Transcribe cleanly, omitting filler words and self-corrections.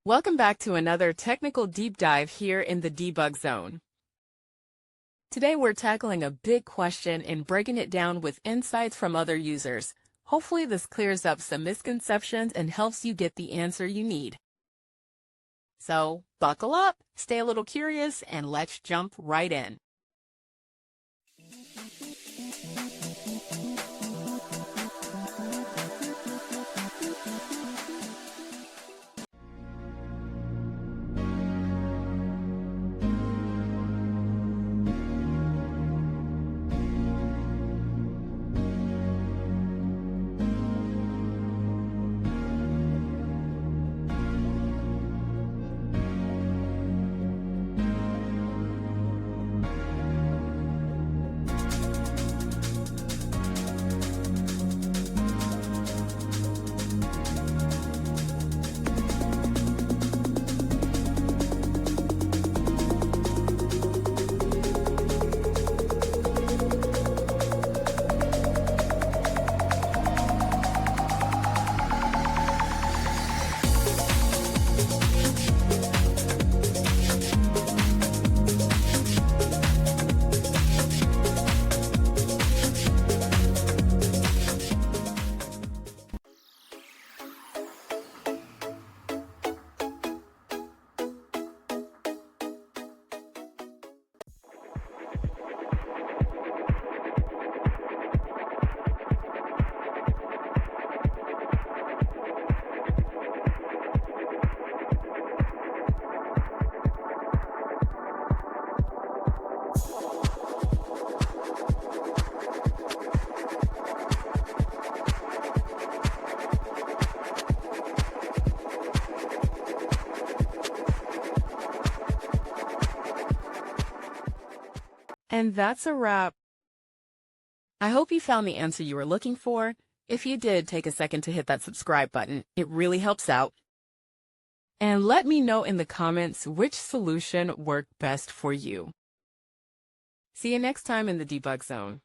Welcome back to another technical deep dive here in the debug zone. Today we're tackling a big question and breaking it down with insights from other users. Hopefully this clears up some misconceptions and helps you get the answer you need. So, buckle up, stay a little curious, and let's jump right in. And that's a wrap. I hope you found the answer you were looking for. If you did, take a second to hit that subscribe button. It really helps out. And let me know in the comments which solution worked best for you. See you next time in the debug zone.